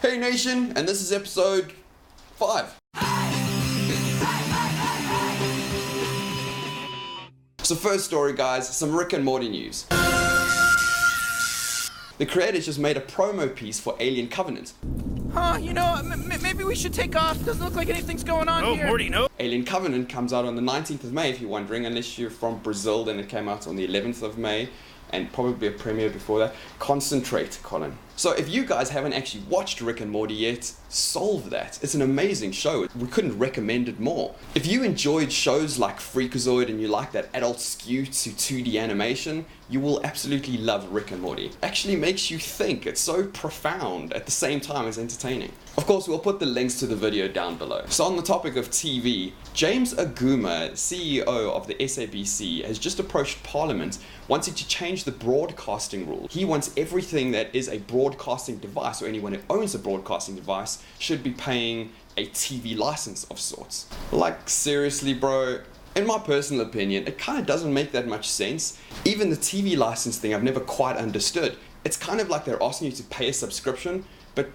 Hey Nation, and this is episode 5. So first story guys, some Rick and Morty news. The creators just made a promo piece for Alien Covenant. You know, maybe we should take off. Doesn't look like anything's going on here. No, Morty, no. Alien Covenant comes out on the 19th of May, if you're wondering, unless you're from Brazil, then it came out on the 11th of May, and probably a premiere before that. Concentrate, Colin. So if you guys haven't actually watched Rick and Morty yet, solve that. It's an amazing show. We couldn't recommend it more. If you enjoyed shows like Freakazoid and you like that adult skew to 2D animation, you will absolutely love Rick and Morty. It actually makes you think. It's so profound at the same time as entertaining. Of course, we'll put the links to the video down below. So on the topic of TV, James Aguma, CEO of the SABC, has just approached Parliament wanting to change the broadcasting rule. He wants everything that is a broadcasting device, or anyone who owns a broadcasting device, should be paying a TV license of sorts. Like, seriously, bro? In my personal opinion, it kind of doesn't make that much sense. Even the TV license thing I've never quite understood. It's kind of like they're asking you to pay a subscription, but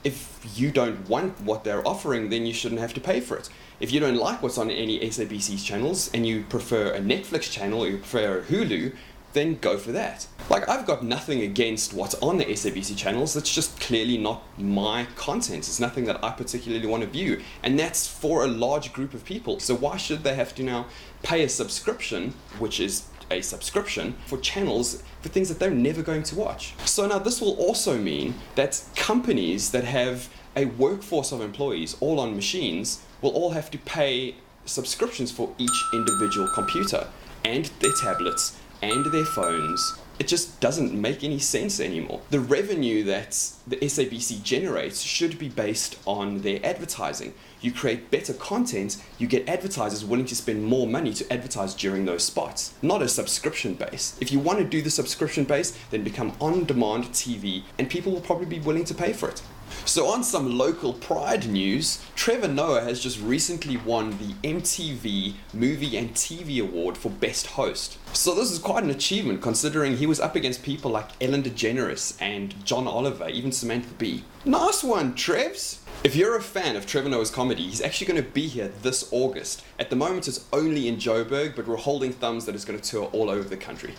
if you don't want what they're offering, then you shouldn't have to pay for it. If you don't like what's on any SABC's channels and you prefer a Netflix channel or you prefer a Hulu, then go for that. Like, I've got nothing against what's on the SABC channels, it's just clearly not my content. It's nothing that I particularly want to view, and that's for a large group of people. So why should they have to now pay a subscription, which is a subscription, for channels for things that they're never going to watch? So now this will also mean that companies that have a workforce of employees all on machines will all have to pay subscriptions for each individual computer and their tablets and their phones. It just doesn't make any sense anymore. The revenue that the SABC generates should be based on their advertising. You create better content, you get advertisers willing to spend more money to advertise during those spots, not a subscription base. If you want to do the subscription base, then become on-demand TV, and people will probably be willing to pay for it. So on some local pride news, Trevor Noah has just recently won the MTV Movie and TV Award for Best Host. So this is quite an achievement considering he was up against people like Ellen DeGeneres and John Oliver, even Samantha Bee. Nice one, Trevs! If you're a fan of Trevor Noah's comedy, he's actually going to be here this August. At the moment it's only in Joburg, but we're holding thumbs that it's going to tour all over the country.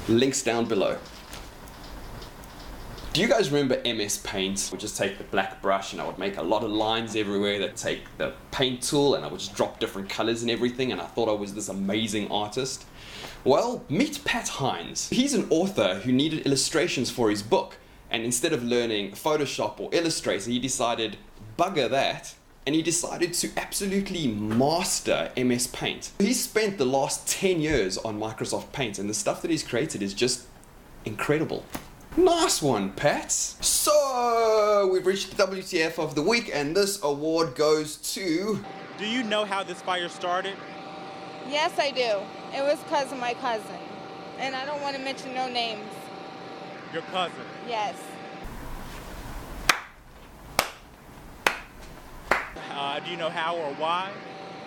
Links down below. Do you guys remember MS Paint? I would just take the black brush and I would make a lot of lines everywhere. That take the paint tool and I would just drop different colors and everything, and I thought I was this amazing artist. Well, meet Pat Hines. He's an author who needed illustrations for his book, and instead of learning Photoshop or Illustrator, he decided, bugger that, and he decided to absolutely master MS Paint. He spent the last 10 years on Microsoft Paint, and the stuff that he's created is just incredible. Nice one, Pats. So, we've reached the WTF of the week, and this award goes to... Do you know how this fire started? Yes, I do. It was because of my cousin. And I don't want to mention no names. Your cousin? Yes. Do you know how or why?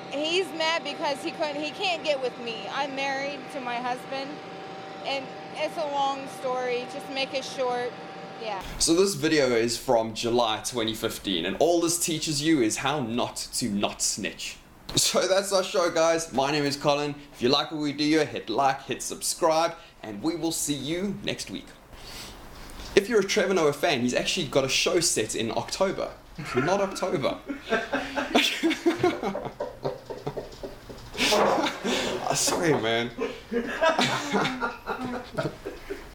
He's mad because he can't get with me. I'm married to my husband, and it's a long story, just make it short, yeah. So this video is from July 2015, and all this teaches you is how not to not snitch. So that's our show, guys. My name is Colin. If you like what we do here, hit like, hit subscribe, and we will see you next week. If you're a Trevor Noah fan, he's actually got a show set in October. Not October. Sorry, man.